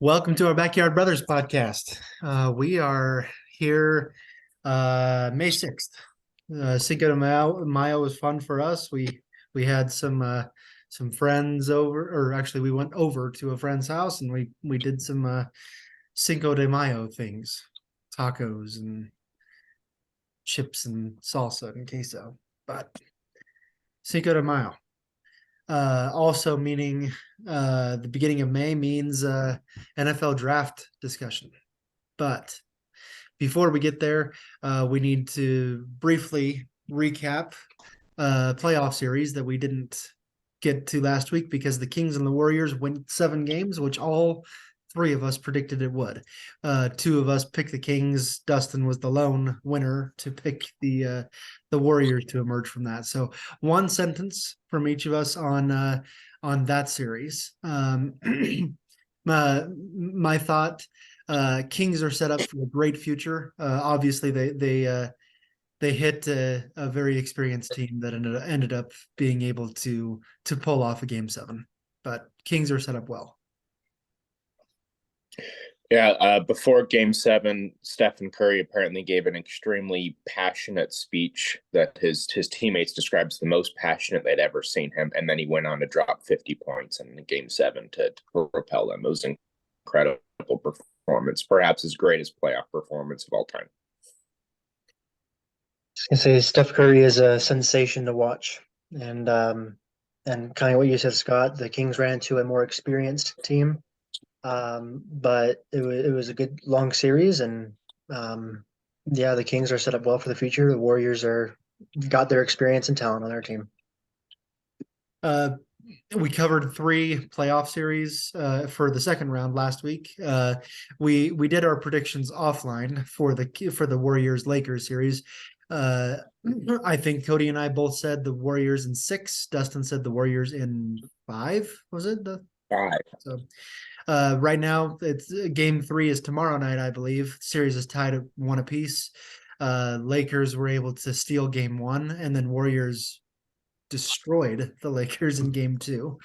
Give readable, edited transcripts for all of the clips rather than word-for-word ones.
Welcome to our Backyard Brothers podcast. We are here May 6th. Cinco de Mayo was fun for us. We had some friends over, or actually we went over to a friend's house and we did some Cinco de Mayo things, tacos and chips and salsa and queso. But Cinco de Mayo. Also meaning the beginning of May means NFL draft discussion. But before we get there, we need to briefly recap playoff series that we didn't get to last week because the Kings and the Warriors went 7 games, which all 3 of us predicted it would. 2 of us picked the Kings. Dustin was the lone winner to pick the Warriors to emerge from that. So one sentence from each of us on that series. My thought: Kings are set up for a great future. Obviously, they hit a very experienced team that ended up being able to pull off a game 7. But Kings are set up well. Yeah, before Game 7, Stephen Curry apparently gave an extremely passionate speech that his teammates described as the most passionate they'd ever seen him, and then he went on to drop 50 points in Game 7 to propel them. It was an incredible performance, perhaps his greatest playoff performance of all time. I say Steph Curry is a sensation to watch, and kind of what you said, Scott. The Kings ran to a more experienced team. But it was a good long series, and the Kings are set up well for the future. The Warriors got their experience and talent on their team. We covered 3 playoff series for the second round last week. We did our predictions offline for the Warriors Lakers series. I think Cody and I both said the Warriors in 6. Dustin said the Warriors in 5. Was it 5? So. Right now, it's Game 3 is tomorrow night, I believe. The series is tied at 1 apiece. Lakers were able to steal Game 1, and then Warriors destroyed the Lakers in Game 2.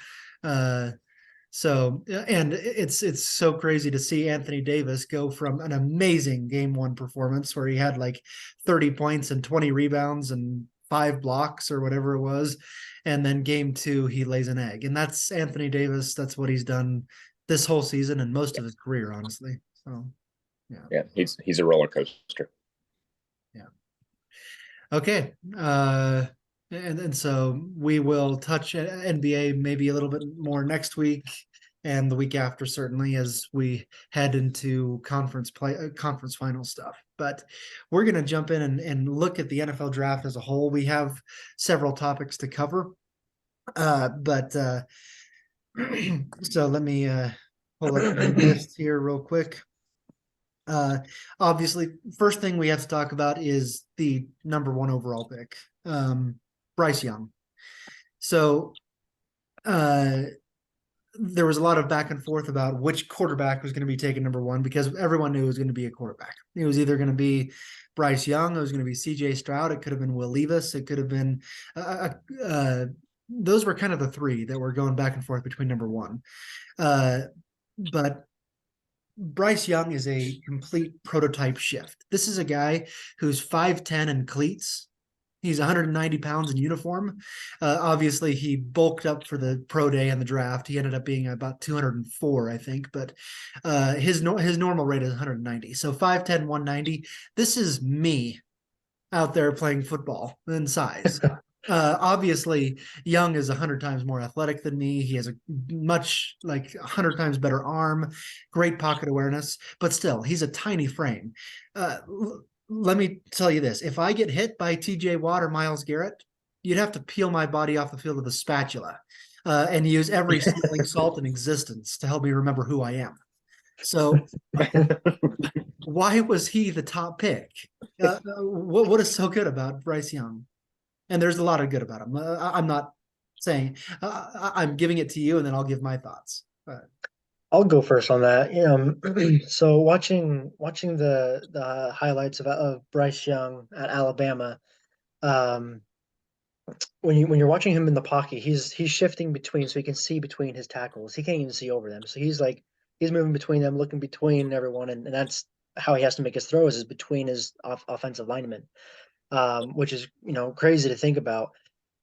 So it's so crazy to see Anthony Davis go from an amazing Game 1 performance where he had like 30 points and 20 rebounds and 5 blocks or whatever it was, and then Game 2 he lays an egg, and that's Anthony Davis. That's what he's done this whole season and most of his career, honestly. So, yeah, he's a roller coaster. Yeah. Okay. And so we will touch NBA maybe a little bit more next week and the week after, certainly, as we head into conference final stuff. But we're going to jump in and look at the NFL draft as a whole. We have several topics to cover, but so let me pull up the list here real quick. Obviously, first thing we have to talk about is the number 1 overall pick, Bryce Young. So there was a lot of back and forth about which quarterback was going to be taken number 1 because everyone knew it was going to be a quarterback. It was either going to be Bryce Young, it was going to be C.J. Stroud, it could have been Will Levis, it could have been those were kind of the 3 that were going back and forth between number 1. But Bryce Young is a complete prototype shift. This is a guy who's 5'10" in cleats. He's 190 pounds in uniform. Obviously, he bulked up for the pro day and the draft. He ended up being about 204, I think, but his normal rate is 190. So 5'10", 190. This is me out there playing football in size. Obviously, Young is 100 times more athletic than me. He has a much 100 times better arm, great pocket awareness, but still, he's a tiny frame. Let me tell you this. If I get hit by TJ Watt or Myles Garrett, you'd have to peel my body off the field with a spatula and use every smelling salt in existence to help me remember who I am. So why was he the top pick? What is so good about Bryce Young? And there's a lot of good about him. I'm not saying I'm giving it to you, and then I'll give my thoughts. I'll go first on that. So watching the highlights of Bryce Young at Alabama, when you're watching him in the pocket, he's shifting between, so he can see between his tackles. He can't even see over them. So he's like He's moving between them, looking between everyone, and that's how he has to make his throws is between his offensive linemen, which is crazy to think about.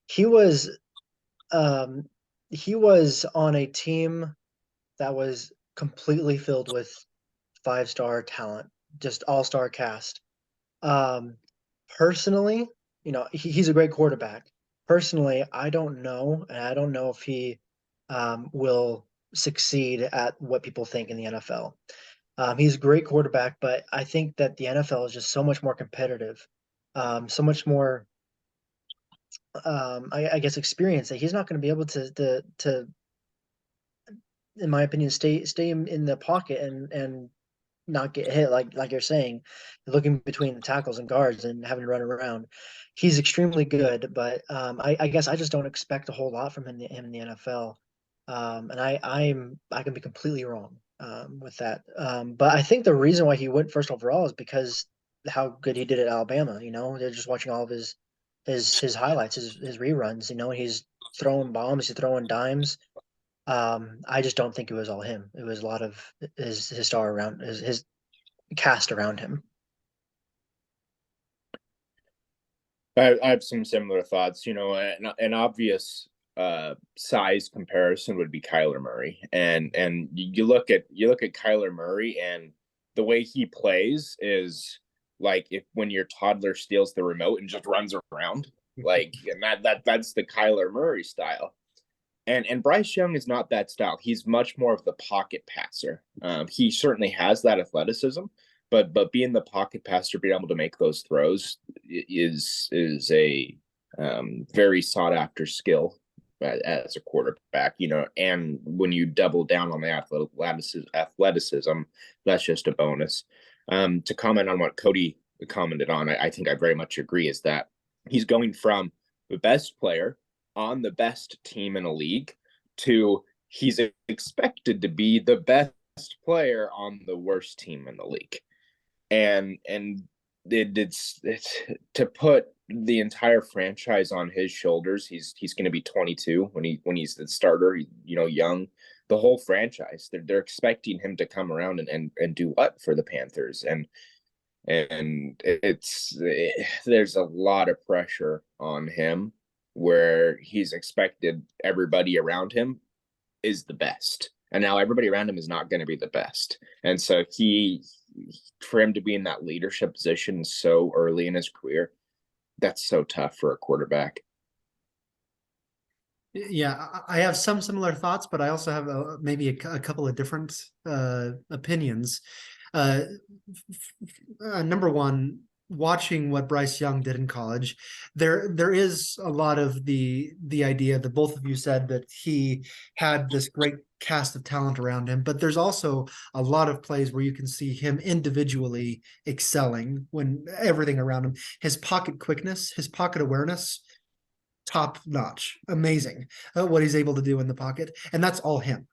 He was um, he was on a team that was completely filled with 5-star talent, just all-star cast. Um, Personally, he's a great quarterback. Personally, I don't know, and I don't know if he will succeed at what people think in the NFL. He's a great quarterback, but I think that the NFL is just so much more competitive, so much more, I guess, experience that he's not going to be able to, in my opinion, stay in the pocket and not get hit like you're saying, looking between the tackles and guards and having to run around. He's extremely good, but I guess I just don't expect a whole lot from him in the NFL. And I can be completely wrong with that. But I think the reason why he went first overall is because how good he did at Alabama. They're just watching all of his highlights, his reruns. He's throwing bombs, he's throwing dimes. I just don't think it was all him. It was a lot of his star around his cast around him. I have some similar thoughts. An obvious size comparison would be Kyler Murray, and you look at Kyler Murray, and the way he plays is like if when your toddler steals the remote and just runs around, like, and that's the Kyler Murray style. And Bryce Young is not that style. He's much more of the pocket passer. He certainly has that athleticism, but being the pocket passer, being able to make those throws is a very sought after skill as a quarterback. And when you double down on the athleticism, that's just a bonus. To comment on what Cody commented on, I think I very much agree. Is that he's going from the best player on the best team in a league to he's expected to be the best player on the worst team in the league. And it's to put the entire franchise on his shoulders. He's going to be 22 when he's the starter, young. The whole franchise, they're expecting him to come around and do what for the Panthers. And there's a lot of pressure on him, where he's expected everybody around him is the best. And now everybody around him is not going to be the best. And so for him to be in that leadership position so early in his career, that's so tough for a quarterback. Yeah, I have some similar thoughts, but I also have maybe a couple of different opinions. Number one, watching what Bryce Young did in college, there is a lot of the idea that both of you said, that he had this great cast of talent around him, but there's also a lot of plays where you can see him individually excelling when everything around him, his pocket quickness, his pocket awareness, top notch, amazing what he's able to do in the pocket, and that's all him.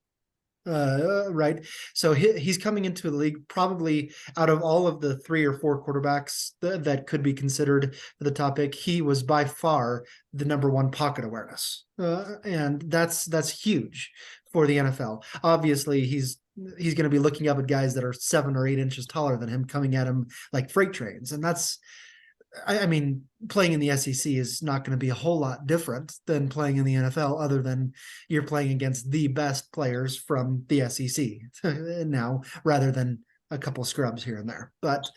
Right. So he's coming into the league probably out of all of the 3 or 4 quarterbacks that could be considered for the top pick. He was by far the number one pocket awareness. And that's huge for the NFL. Obviously, he's going to be looking up at guys that are 7 or 8 inches taller than him, coming at him like freight trains. And that's, I mean, playing in the SEC is not going to be a whole lot different than playing in the NFL, other than you're playing against the best players from the SEC now, rather than a couple scrubs here and there. But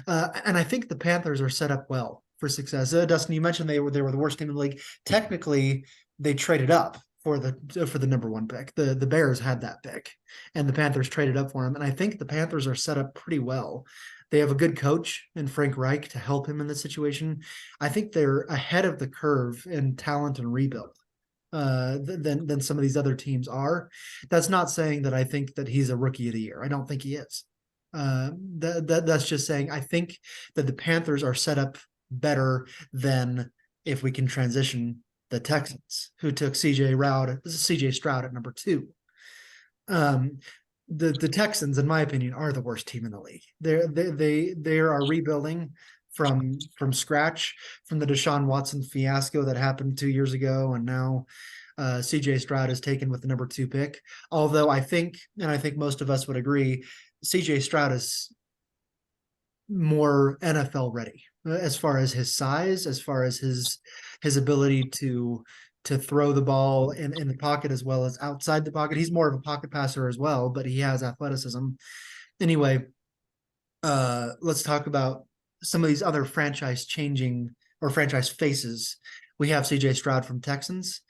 and I think the Panthers are set up well for success. Dustin, you mentioned they were the worst team in the league. Technically, they traded up for the number 1 pick. The Bears had that pick, and the Panthers traded up for him. And I think the Panthers are set up pretty well. They have a good coach in Frank Reich to help him in this situation. I think they're ahead of the curve in talent and rebuild than some of these other teams are. That's not saying that I think that he's a rookie of the year. I don't think he is. That's just saying I think that the Panthers are set up better than, if we can transition, the Texans, who took CJ Stroud at number 2. The Texans, in my opinion, are the worst team in the league. They are rebuilding from scratch from the Deshaun Watson fiasco that happened 2 years ago, and now CJ Stroud is taken with the number 2 pick. Although I think most of us would agree, CJ Stroud is more NFL ready as far as his size, as far as his ability to throw the ball in the pocket as well as outside the pocket. He's more of a pocket passer as well, but he has athleticism. Anyway, let's talk about some of these other franchise changing or franchise faces. We have CJ Stroud from Texans.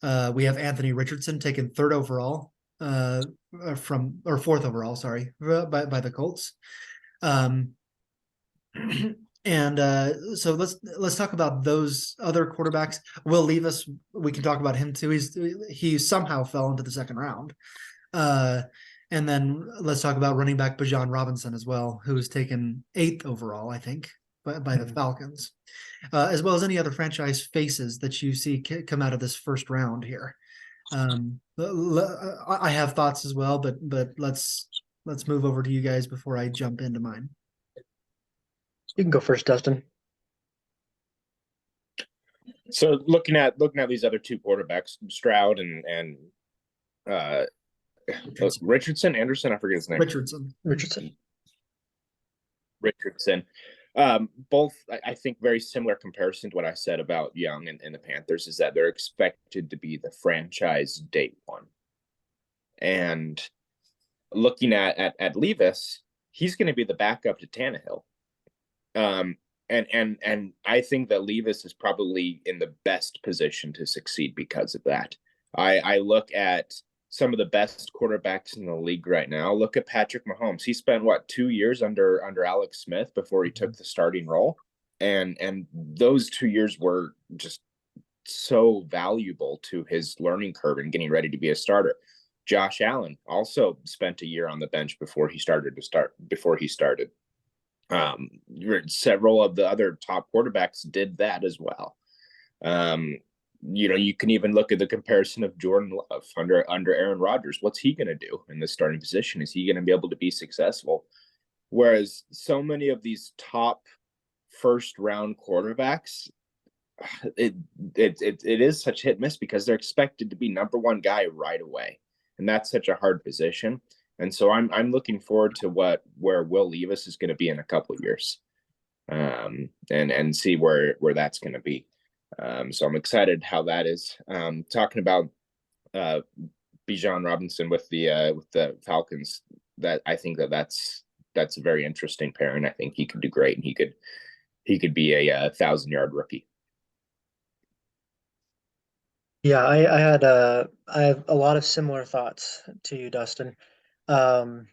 We have Anthony Richardson taken 3rd overall from, or 4th overall, sorry, by the Colts. And so let's talk about those other quarterbacks. Will Levis, we can talk about him too. He somehow fell into the 2nd round. And then let's talk about running back Bijan Robinson as well, who was taken 8th overall, I think, by the Falcons, as well as any other franchise faces that you see come out of this 1st round here. I have thoughts as well, but let's move over to you guys before I jump into mine. You can go first, Dustin. So looking at these other 2 quarterbacks, Stroud and Richardson, Anderson, I forget his name. Richardson. Both, I think, very similar comparison to what I said about Young and the Panthers, is that they're expected to be the franchise day 1. And looking at Levis, he's going to be the backup to Tannehill. And I think that Levis is probably in the best position to succeed because of that. I look at some of the best quarterbacks in the league right now. Look at Patrick Mahomes. He spent 2 years under Alex Smith before he took the starting role. And those 2 years were just so valuable to his learning curve and getting ready to be a starter. Josh Allen also spent a year on the bench before he started. Several of the other top quarterbacks did that as well. You can even look at the comparison of Jordan Love under Aaron Rodgers. What's he going to do in the starting position? Is he going to be able to be successful? Whereas so many of these top 1st round quarterbacks, it is such hit and miss because they're expected to be number 1 guy right away, and that's such a hard position. And so I'm looking forward to where Will Levis is going to be in a couple of years, and see where that's going to be. So I'm excited how that is. Talking about Bijan Robinson with the Falcons, that I think that's a very interesting pairing. I think he could do great, and he could be a 1,000-yard rookie. Yeah, I have a lot of similar thoughts to you, Dustin. And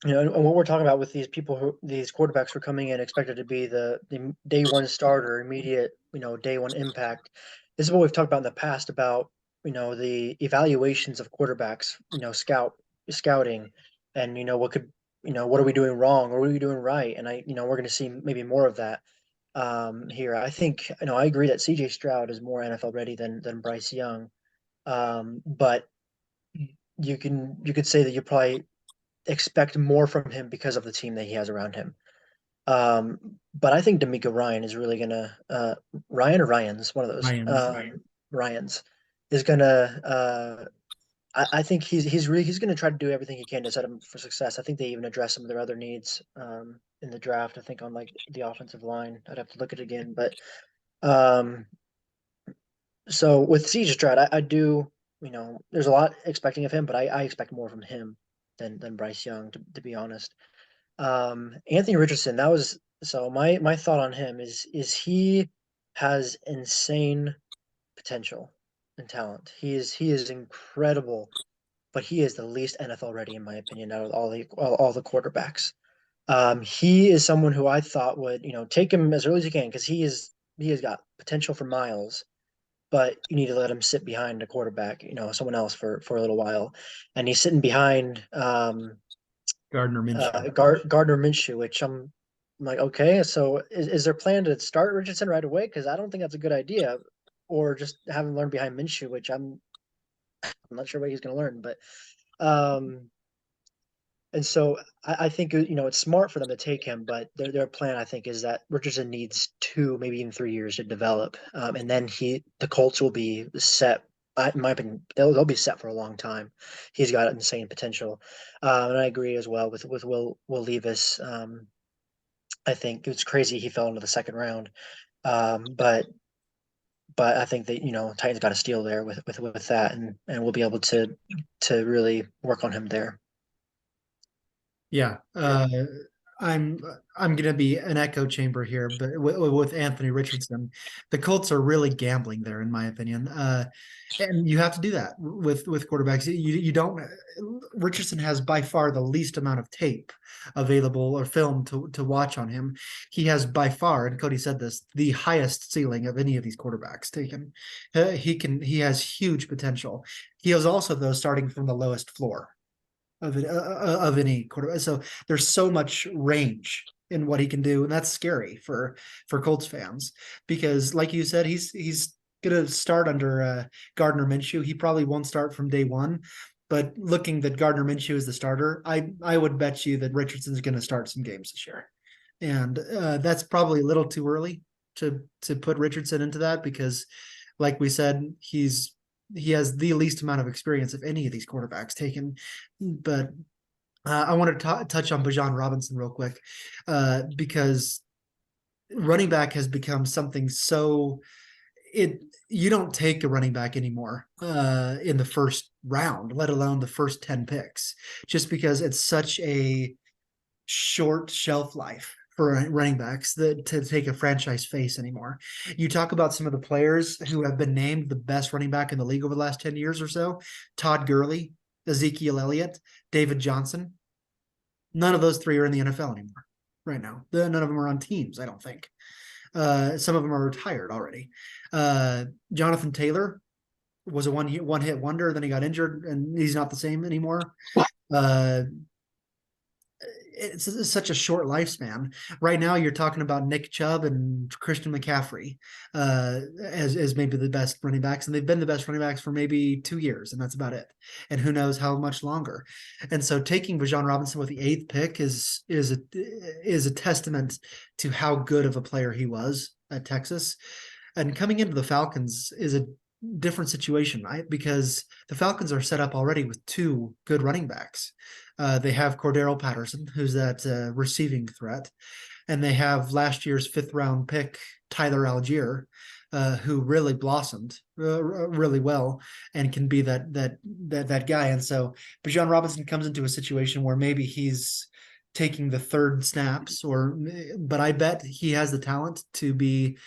what we're talking about with these quarterbacks who are coming in expected to be the day 1 starter, immediate, day 1 impact. This is what we've talked about in the past about, the evaluations of quarterbacks, scouting, and what are we doing wrong or what are we doing right? And we're going to see maybe more of that here. I think, I agree that CJ Stroud is more NFL ready than Bryce Young. But you could say that you probably expect more from him because of the team that he has around him. But I think D'Amico Ryan is really gonna Ryans, one of those Ryans is gonna I think he's gonna try to do everything he can to set him for success. I think they even address some of their other needs in the draft. I think on the offensive line. I'd have to look at it again. But so with CJ Stroud, I do, there's a lot expecting of him, but I expect more from him than Bryce Young, to be honest. Anthony Richardson, that was so my thought on him is he has insane potential and talent. He is incredible, but he is the least NFL ready in my opinion out of all the quarterbacks. He is someone who I thought would, take him as early as you can because he has got potential for miles, but you need to let him sit behind a quarterback, someone else for a little while. And he's sitting behind Gardner Minshew. Gardner Minshew, which I'm like, okay, so is there a plan to start Richardson right away? Because I don't think that's a good idea. Or just have him learn behind Minshew, which I'm not sure what he's going to learn. But and so I think, it's smart for them to take him, but their plan, I think, is that Richardson needs 2, maybe even 3 years to develop. And then the Colts will be set in my opinion, they'll be set for a long time. He's got insane potential, and I agree as well with Will Levis. I think it's crazy he fell into the second round, but I think that Titans got a steal there with that, and we'll be able to really work on him there. Yeah, I'm I'm gonna be an echo chamber here, but with Anthony Richardson, the Colts are really gambling there, in my opinion. And you have to do that with quarterbacks. You don't. Richardson has by far the least amount of tape available or film to watch on him. He has by far, and Cody said this, the highest ceiling of any of these quarterbacks taken. He has huge potential. He is also though starting from the lowest floor of any quarterback. So there's so much range in what he can do, and that's scary for Colts fans because, like you said, he's gonna start under Gardner Minshew. He probably won't start from day one, but looking that Gardner Minshew is the starter, I would bet you that Richardson's going to start some games this year, and that's probably a little too early to put Richardson into that because, like we said, he has the least amount of experience of any of these quarterbacks taken. But I want to touch on Bijan Robinson real quick because running back has become something so you don't take a running back anymore in the first round, let alone the first 10 picks, just because it's such a short shelf life for running backs that to take a franchise face anymore. You talk about some of the players who have been named the best running back in the league over the last 10 years or so: Todd Gurley, Ezekiel Elliott, David Johnson. None of those three are in the NFL anymore right now. None of them are on teams, I don't think. Some of them are retired already. Jonathan Taylor was a one hit wonder. Then he got injured, and he's not the same anymore. It's such a short lifespan. Right now, you're talking about Nick Chubb and Christian McCaffrey as maybe the best running backs, and they've been the best running backs for maybe 2 years, and that's about it. And who knows how much longer. And so, taking Bijan Robinson with the 8th pick is a testament to how good of a player he was at Texas. And coming into the Falcons is a different situation, right? Because the Falcons are set up already with 2 good running backs. They have Cordero Patterson, who's that receiving threat, and they have last year's 5th round pick Tyler Algier, who really blossomed really well and can be that guy. And so Bijan Robinson comes into a situation where maybe he's taking the 3rd snaps, but I bet he has the talent to be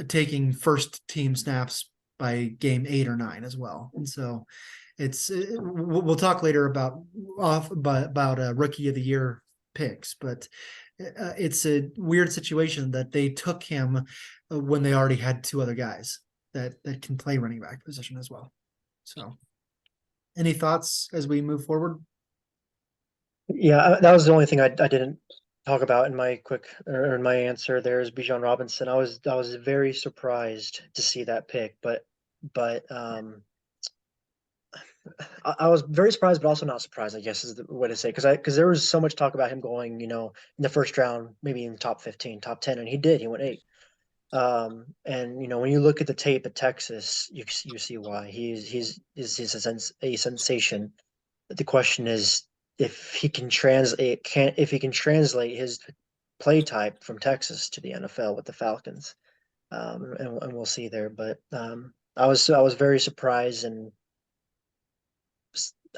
taking first team snaps by game 8 or 9 as well. And so we'll talk later about rookie of the year picks, but it's a weird situation that they took him when they already had 2 other guys that can play running back position as well. So any thoughts as we move forward? Yeah, that was the only thing I didn't talk about in my answer. There is Bijan Robinson. I was very surprised to see that pick, but I was very surprised, but also not surprised, I guess is the way to say, because there was so much talk about him going, in the first round, maybe in the top 15, top 10, and he did. He went 8. And when you look at the tape at Texas, you see why he's a sensation. The question is if he can translate his play type from Texas to the NFL with the Falcons, and we'll see there. But I was very surprised and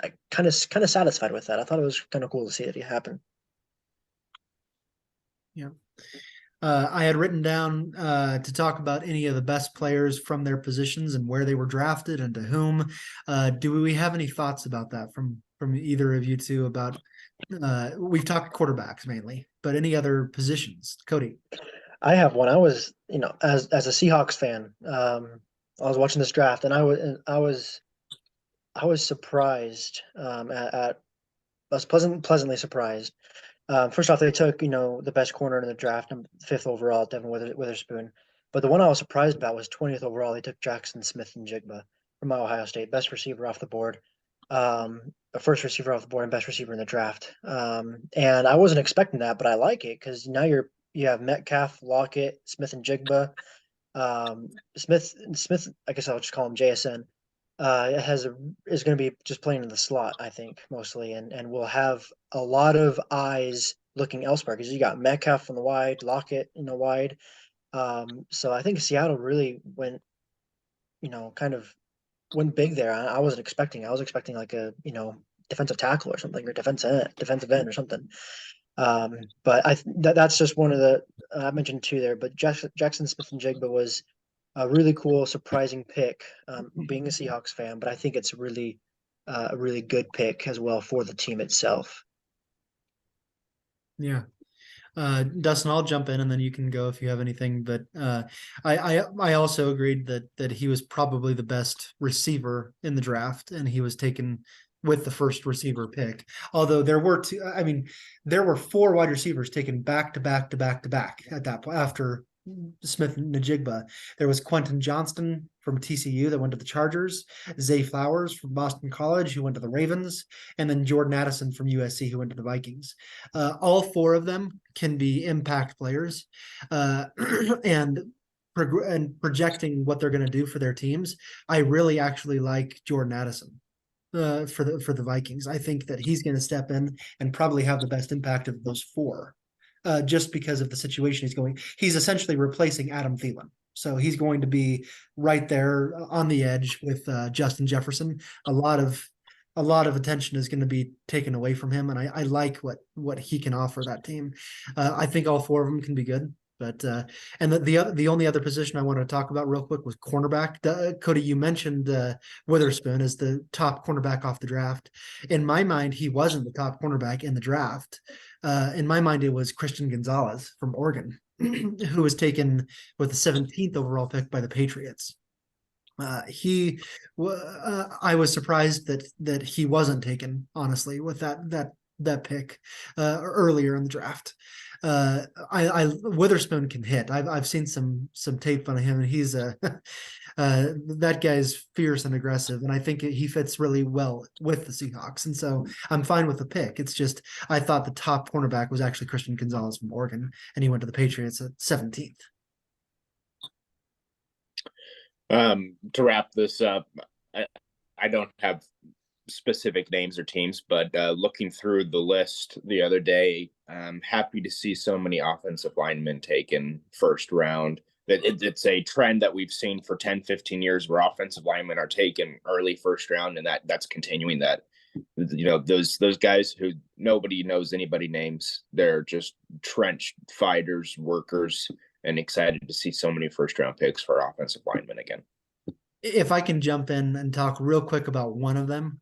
I kind of satisfied with that. I thought it was kind of cool to see it happen. Yeah. I had written down to talk about any of the best players from their positions and where they were drafted and to whom. Do we have any thoughts about that from either of you two about we've talked quarterbacks mainly, but any other positions? Cody. I have one. I was, as a Seahawks fan, I was watching this draft and I was surprised I was pleasantly surprised. First off, they took the best corner in the draft, 5th overall, Devin Witherspoon. But the one I was surprised about was 20th overall. They took Jackson Smith-Njigba from Ohio State, best receiver off the board, first receiver off the board, and best receiver in the draft. And I wasn't expecting that, but I like it because now you have Metcalf, Lockett, Smith-Njigba, Smith. I guess I'll just call him JSN. is going to be just playing in the slot, I think, mostly, and we'll have a lot of eyes looking elsewhere because you got Metcalf on the wide, Lockett in the wide. So I think Seattle really went, kind of went big there. I wasn't expecting. I was expecting like a defensive tackle or something, or defensive end or something. But that's just one of the I mentioned two there. But Jackson Smith and Jigba was a really cool, surprising pick. Being a Seahawks fan, but I think it's really a really good pick as well for the team itself. Yeah. Dustin, I'll jump in and then you can go if you have anything. But I also agreed that he was probably the best receiver in the draft, and he was taken with the first receiver pick. Although there were two, I mean, there were four wide receivers taken back to back to back to back at that point after Smith and Najigba. There was Quentin Johnston from TCU that went to the Chargers, Zay Flowers from Boston College who went to the Ravens, and then Jordan Addison from USC who went to the Vikings. All four of them can be impact players, and projecting what they're going to do for their teams. I really actually like Jordan Addison for the Vikings. I think that he's going to step in and probably have the best impact of those four, just because of the situation he's going. He's essentially replacing Adam Thielen. So he's going to be right there on the edge with Justin Jefferson. A lot of attention is going to be taken away from him, and I like what he can offer that team. I think all four of them can be good. But and the only other position I wanted to talk about real quick was cornerback. Cody, you mentioned Witherspoon as the top cornerback off the draft. In my mind, he wasn't the top cornerback in the draft. In my mind, it was Christian Gonzalez from Oregon, who was taken with the 17th overall pick by the Patriots. I was surprised that he wasn't taken, honestly, with that pick earlier in the draft. Witherspoon can hit. I've seen some tape on him, and he's that guy's fierce and aggressive, and I think he fits really well with the Seahawks. And so I'm fine with the pick. It's just I thought the top cornerback was actually Christian Gonzalez from Oregon, and he went to the Patriots at 17th. To wrap this up, I don't have specific names or teams, but looking through the list the other day, I'm happy to see so many offensive linemen taken first round. It's a trend that we've seen for 10, 15 years where offensive linemen are taken early first round, and that's continuing. That those guys who nobody knows anybody names, they're just trench fighters, workers, and excited to see so many first round picks for offensive linemen again. If I can jump in and talk real quick about one of them,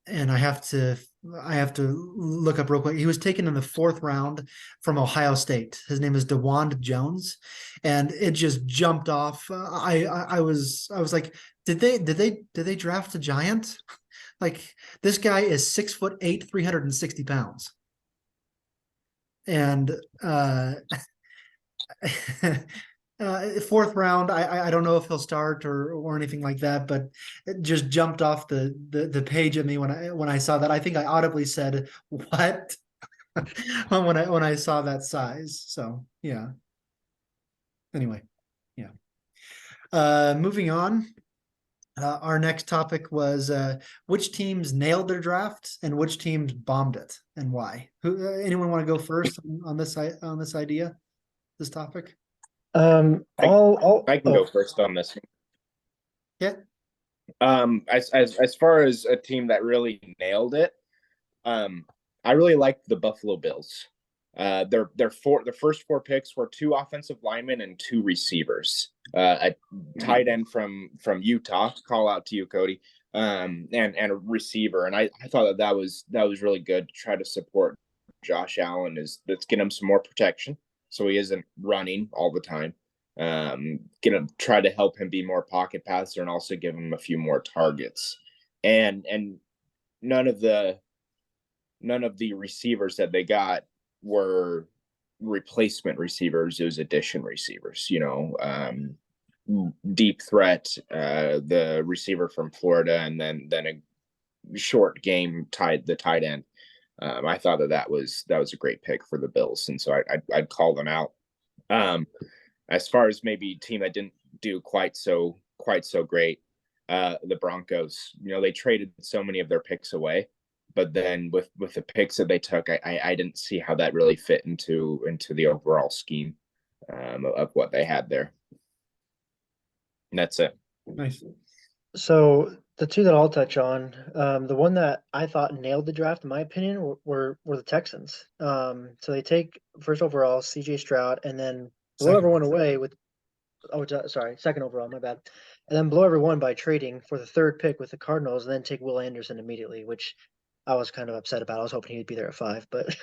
and I have to look up real quick. He was taken in the 4th round from Ohio State. His name is DeWand Jones, and it just jumped off. I was like, did they draft a giant? Like, this guy is 6'8", 360 pounds, and 4th round. I don't know if he'll start or anything like that, but it just jumped off the page at me when I saw that. I think I audibly said, "What?" when I saw that size. So yeah. Anyway, yeah. Moving on. Our next topic was which teams nailed their draft and which teams bombed it, and why. Anyone want to go first on this idea, this topic? I can go first on this. Yeah. As far as a team that really nailed it, I really liked the Buffalo Bills. Their first 4 picks were 2 offensive linemen and 2 receivers. A tight end from Utah, call out to you, Cody, and a receiver. And I thought that was really good to try to support Josh Allen. Let's get him some more protection so he isn't running all the time. Gonna try to help him be more pocket passer and also give him a few more targets. And none of the receivers that they got were replacement receivers. It was addition receivers, deep threat, the receiver from Florida, and then a short game the tight end. I thought that was a great pick for the Bills, and so I'd call them out. As far as maybe a team that didn't do quite so great, the Broncos. They traded so many of their picks away, but then with the picks that they took, I didn't see how that really fit into the overall scheme of what they had there. And that's it. Nice. So the two that I'll touch on, the one that I thought nailed the draft, in my opinion, were the Texans. So they take first overall CJ Stroud, and then blow everyone away with second overall, my bad, and then blow everyone by trading for the third pick with the Cardinals, and then take Will Anderson immediately, which I was kind of upset about. I was hoping he'd be there at 5, but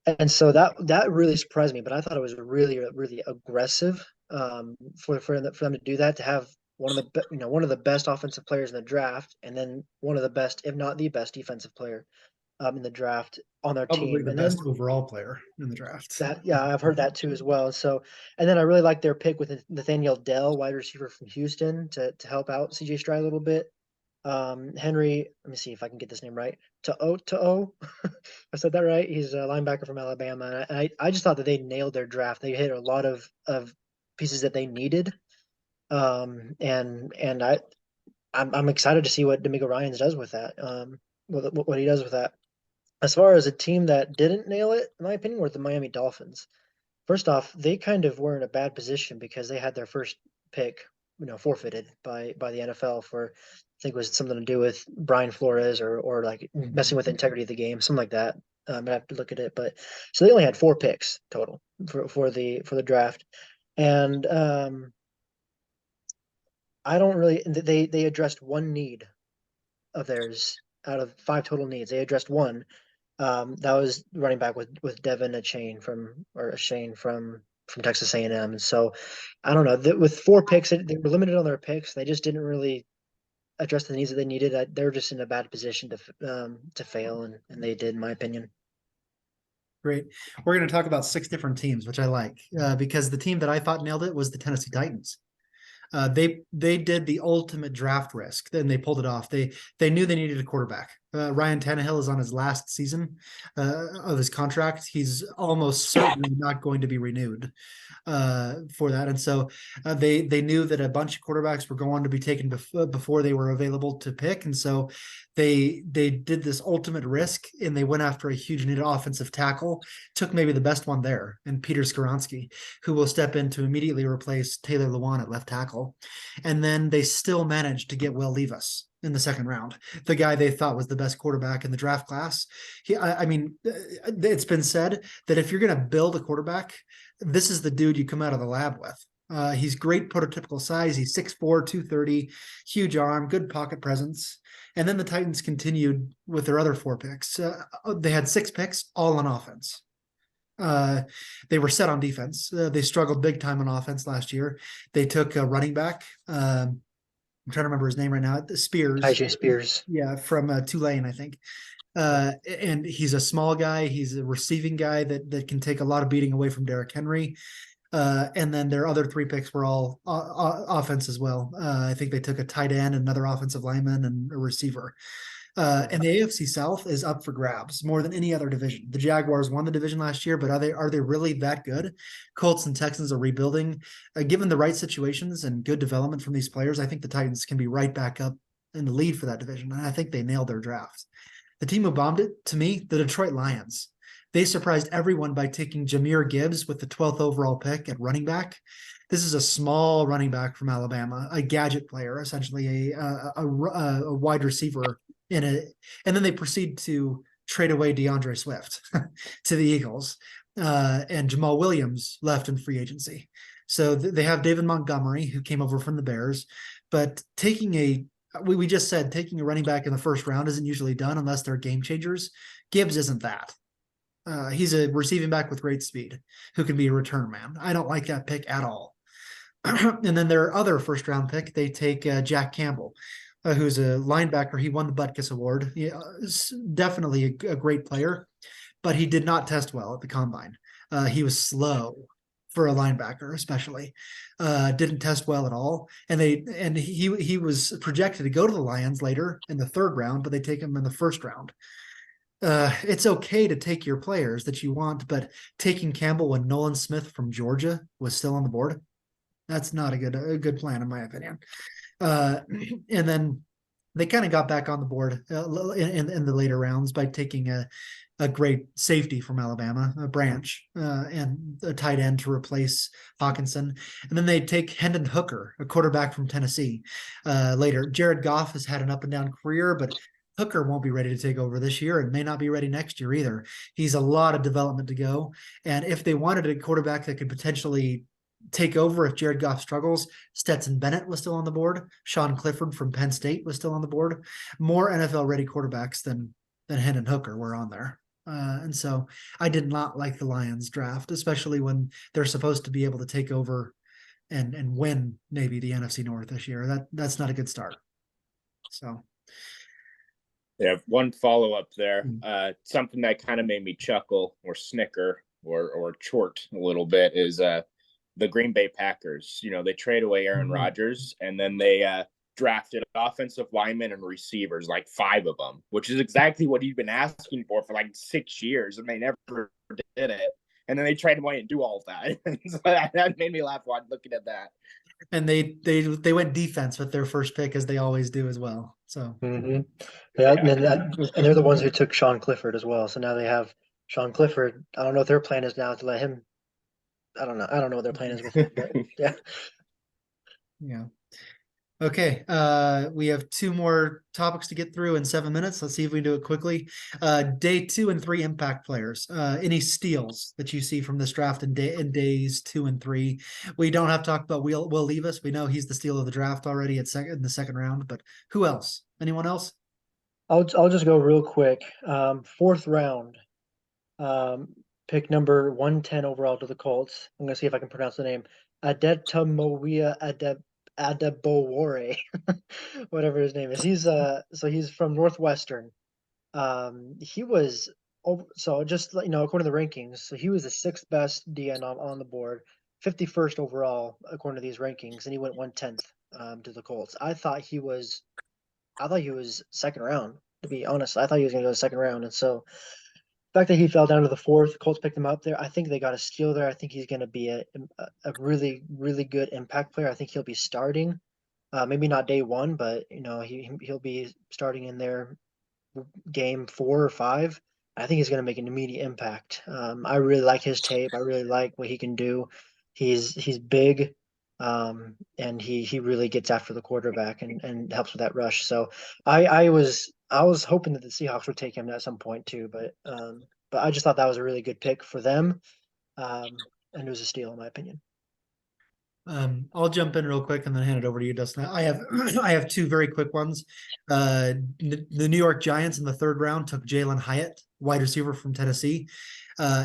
and so that really surprised me. But I thought it was really really aggressive for them to do that, to have one of the best offensive players in the draft, and then one of the best, if not the best, defensive player in the draft on their Probably team, the and best then overall player in the draft. I've heard that too as well. So, and then I really like their pick with Nathaniel Dell, wide receiver from Houston, to help out CJ Stroud a little bit. Henry, let me see if I can get this name right. To I said that right. He's a linebacker from Alabama, and I just thought that they nailed their draft. They hit a lot of pieces that they needed, and I'm excited to see what D'Amico Ryans does with that. What he does with that. As far as a team that didn't nail it, in my opinion, were the Miami Dolphins. First off, they kind of were in a bad position because they had their first pick, forfeited by the NFL for, I think it was something to do with Brian Flores or like messing with the integrity of the game, something like that. I have to look at it, but so they only had 4 picks total for the draft, and I don't really. They addressed one need of theirs out of 5 total needs. They addressed one. That was running back with Devin Achane from Texas A&M. And so I don't know. With 4 picks, they were limited on their picks. They just didn't really address the needs that they needed. They were just in a bad position to fail, and they did, in my opinion. Great. We're going to talk about 6 different teams, which I like, because the team that I thought nailed it was the Tennessee Titans. They did the ultimate draft risk, then they pulled it off. They knew they needed a quarterback. Ryan Tannehill is on his last season of his contract. He's almost certainly not going to be renewed for that, and so they knew that a bunch of quarterbacks were going to be taken before they were available to pick, and so they did this ultimate risk, and they went after a huge needed offensive tackle. Took maybe the best one there, and Peter Skoronski, who will step in to immediately replace Taylor Lewan at left tackle, and then they still managed to get Will Levis in the second round, the guy they thought was the best quarterback in the draft class. I mean, it's been said that if you're going to build a quarterback, this is the dude you come out of the lab with. He's great prototypical size. He's 6'4", 230, huge arm, good pocket presence. And then the Titans continued with their other 4 picks. They had 6 picks, all on offense. They were set on defense. They struggled big time on offense last year. They took a running back. I'm trying to remember his name right now. Spears. IJ Spears. Yeah, from Tulane, I think. And he's a small guy. He's a receiving guy that can take a lot of beating away from Derrick Henry. And then their other 3 picks were all offense as well. I think they took a tight end, another offensive lineman, and a receiver. And the AFC South is up for grabs more than any other division. The Jaguars won the division last year, but are they really that good? Colts and Texans are rebuilding. Given the right situations and good development from these players, I think the Titans can be right back up in the lead for that division. And I think they nailed their draft. The team who bombed it, to me, the Detroit Lions. They surprised everyone by taking Jahmyr Gibbs with the 12th overall pick at running back. This is a small running back from Alabama, a gadget player, essentially a wide receiver in it. And then they proceed to trade away DeAndre Swift to the Eagles, and Jamal Williams left in free agency. So they have David Montgomery, who came over from the Bears, but we just said taking a running back in the first round isn't usually done unless they're game changers. Gibbs isn't that. He's a receiving back with great speed who can be a return man. I don't like that pick at all. And then their other first round pick, they take Jack Campbell, who's a linebacker. He won the Butkus Award. Definitely a great player, but he did not test well at the combine. He was slow for a linebacker, especially. Didn't test well at all. And he was projected to go to the Lions later in the 3rd round, but they take him in the 1st round. It's okay to take your players that you want, but taking Campbell when Nolan Smith from Georgia was still on the board, That's not a good plan in my opinion. Uh, and then they kind of got back on the board in the later rounds by taking a great safety from Alabama, a Branch, and a tight end to replace Hawkinson. And then they take Hendon Hooker, a quarterback from Tennessee, later. Jared Goff has had an up and down career, but Hooker won't be ready to take over this year and may not be ready next year either. He's a lot of development to go. And if they wanted a quarterback that could potentially take over if Jared Goff struggles, Stetson Bennett was still on the board. Sean Clifford from Penn State was still on the board. More NFL ready quarterbacks than Hendon Hooker were on there. And so I did not like the Lions draft, especially when they're supposed to be able to take over and win maybe the NFC North this year. That's not a good start. So Yeah, one follow up there. Something that kind of made me chuckle or snicker or chort a little bit is the Green Bay Packers. You know, they trade away Aaron Rodgers and then they drafted offensive linemen and receivers, like 5 of them, which is exactly what he'd been asking for like 6 years, and they never did it. And then they tried away and do all of that. So that made me laugh while looking at that. And they went defense with their first pick, as they always do as well. So yeah, and they're the ones who took Sean Clifford as well. So now they have Sean Clifford. I don't know what their plan is now to let him. I don't know. I don't know what their plan is with him. But yeah. Yeah. Okay. We have 2 more topics to get through in 7 minutes. Let's see if we can do it quickly. Day 2 and 3 impact players. Any steals that you see from this draft in days 2 and 3? We don't have to talk about Will Levis. We know he's the steal of the draft already in the second round, but who else? Anyone else? I'll just go real quick. 4th round, pick number 110 overall to the Colts. I'm gonna see if I can pronounce the name. Adetomowa Adebowore, whatever his name is. He's from Northwestern. He was so just according to the rankings, so he was the 6th best DN on the board, 51st overall according to these rankings, and he went 110th to the Colts. I thought he was second round, to be honest. I thought he was gonna go the second round, and so the fact that he fell down to the 4th, Colts picked him up there. I think they got a steal there. I think he's gonna be a really, really good impact player. I think he'll be starting. Maybe not day 1, but he'll be starting in there game 4 or 5. I think he's going to make an immediate impact. I really like his tape. I really like what he can do. He's big, and he really gets after the quarterback and helps with that rush. So I was hoping that the Seahawks would take him at some point too, but I just thought that was a really good pick for them, and it was a steal in my opinion. I'll jump in real quick and then hand it over to you, Dustin. I have I have 2 very quick ones. The New York Giants in the 3rd round took Jalen Hyatt, wide receiver from Tennessee.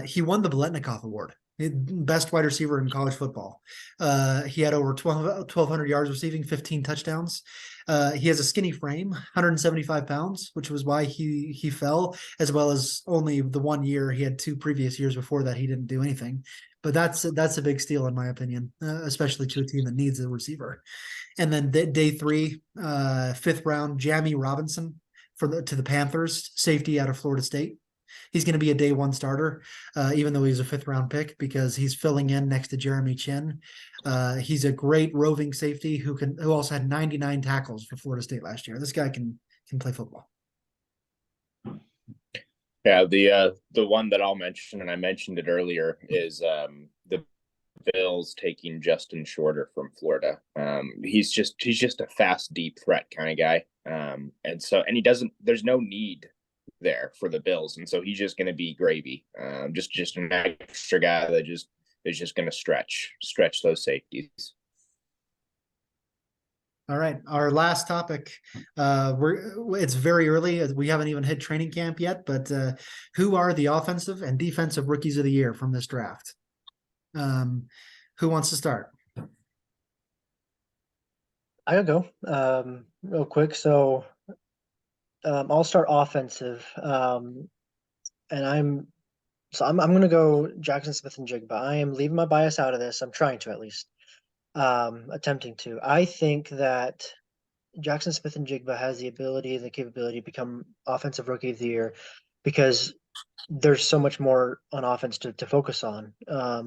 He won the Biletnikoff Award, best wide receiver in college football. He had over 1,200 yards receiving, 15 touchdowns. He has a skinny frame, 175 pounds, which was why he fell, as well as only the 1 year. He had 2 previous years before that he didn't do anything. But that's a big steal in my opinion, especially to a team that needs a receiver. And then day 3, 5th round, Jamie Robinson to the Panthers, safety out of Florida State. He's going to be a day 1 starter, even though he's a 5th round pick, because he's filling in next to Jeremy Chin. He's a great roving safety who also had 99 tackles for Florida State last year. This guy can play football. Yeah, the one that I'll mention, and I mentioned it earlier, is the Bills taking Justin Shorter from Florida. He's just a fast, deep threat kind of guy, and there's no need there for the Bills, and so he's just going to be gravy. Just an extra guy that is just going to stretch those safeties. All right, our last topic. It's very early. We haven't even hit training camp yet, but who are the offensive and defensive rookies of the year from this draft? Who wants to start? I'll go real quick. So I'll start offensive, and I'm going to go Jackson Smith and Jigba. I am leaving my bias out of this. I'm trying to, at least. Attempting to. I think that Jackson Smith and Jigba has the ability and the capability to become offensive rookie of the year. because there's so much more on offense to focus on.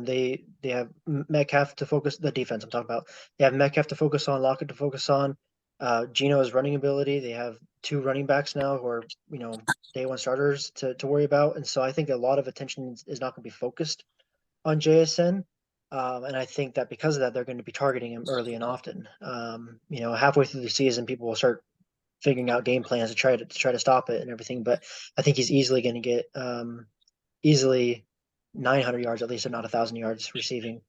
They have Metcalf to focus the defense. I'm talking about. They have Metcalf to focus on, Lockett to focus on. Gino's running ability. They have 2 running backs now who are day one starters to worry about, and so I think a lot of attention is not going to be focused on JSN. And I think that because of that, they're going to be targeting him early and often. Halfway through the season, people will start figuring out game plans to try to stop it and everything. But I think he's easily going to get easily 900 yards at least, if not 1,000 yards receiving.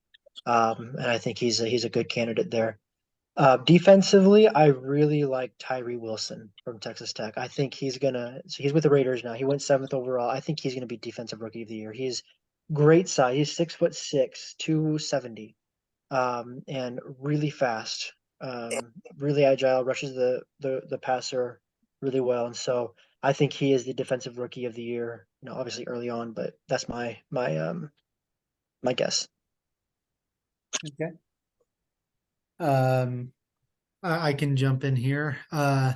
And I think he's a good candidate there. Defensively, I really like Tyree Wilson from Texas Tech. I think he's with the Raiders now. He went 7th overall. I think he's gonna be defensive rookie of the year. He's great size. He's 6'6", 270, and really fast, really agile, rushes the passer really well. And so I think he is the defensive rookie of the year, obviously early on, but that's my guess. Okay. I can jump in here. I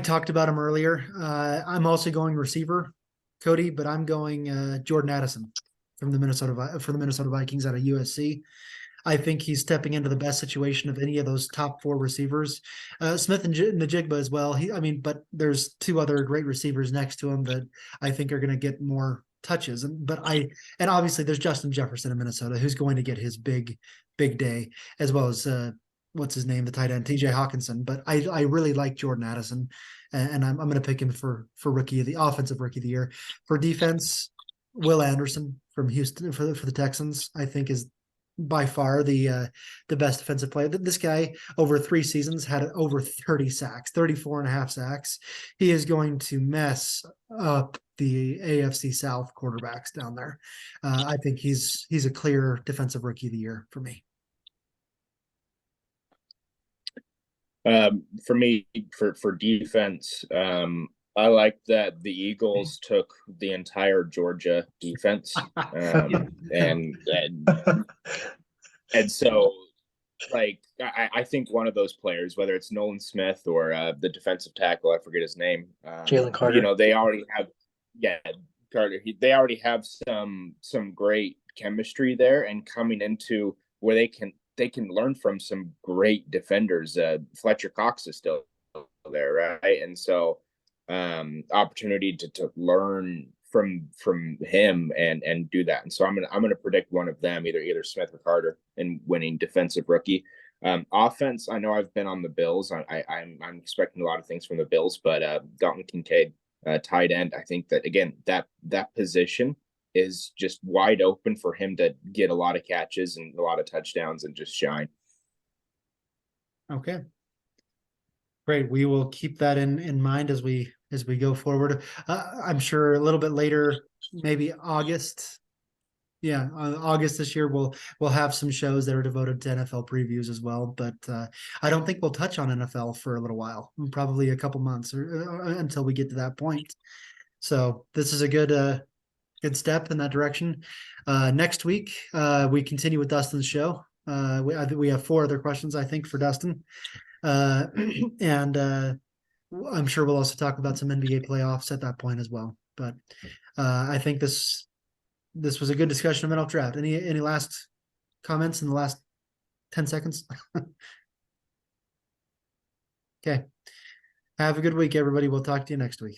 talked about him earlier. I'm also going receiver, Cody, but I'm going Jordan Addison from the Minnesota Vikings out of USC. I think he's stepping into the best situation of any of those top 4 receivers. Smith and Najigba as well. But there's 2 other great receivers next to him that I think are going to get more touches. And obviously there's Justin Jefferson in Minnesota who's going to get his big day, as well as what's his name, the tight end, TJ Hawkinson. But I really like Jordan Addison, and I'm going to pick him for offensive rookie of the year. For defense, Will Anderson from Houston for the Texans, I think is by far the best defensive player. This guy over 3 seasons had over 30 sacks, 34 and a half sacks. He is going to mess up the AFC South quarterbacks down there. I think he's a clear defensive rookie of the year for me. For me, for defense, I like that the Eagles took the entire Georgia defense, and so, like, I think one of those players, whether it's Nolan Smith or the defensive tackle, I forget his name, Jalen Carter. They already have, Carter. They already have some great chemistry there, and coming into where they can learn from some great defenders. Fletcher Cox is still there, right? And so opportunity to learn from him and do that. And so I'm gonna predict one of them, either Smith or Carter, in winning defensive rookie. Offense, I know I've been on the Bills. I'm expecting a lot of things from the Bills, but Dalton Kincaid, tight end, I think that again that position is just wide open for him to get a lot of catches and a lot of touchdowns and just shine. Okay. Great. We will keep that in mind as we go forward. I'm sure a little bit later, maybe August. Yeah, August this year we'll have some shows that are devoted to NFL previews as well. But I don't think we'll touch on NFL for a little while, probably a couple months or until we get to that point. So this is a good step in that direction. Next week we continue with Dustin's show. I think we have 4 other questions, I think, for Dustin. And I'm sure we'll also talk about some NBA playoffs at that point as well. But I think this was a good discussion of NFL draft. Any last comments in the last 10 seconds? Okay. Have a good week, everybody. We'll talk to you next week.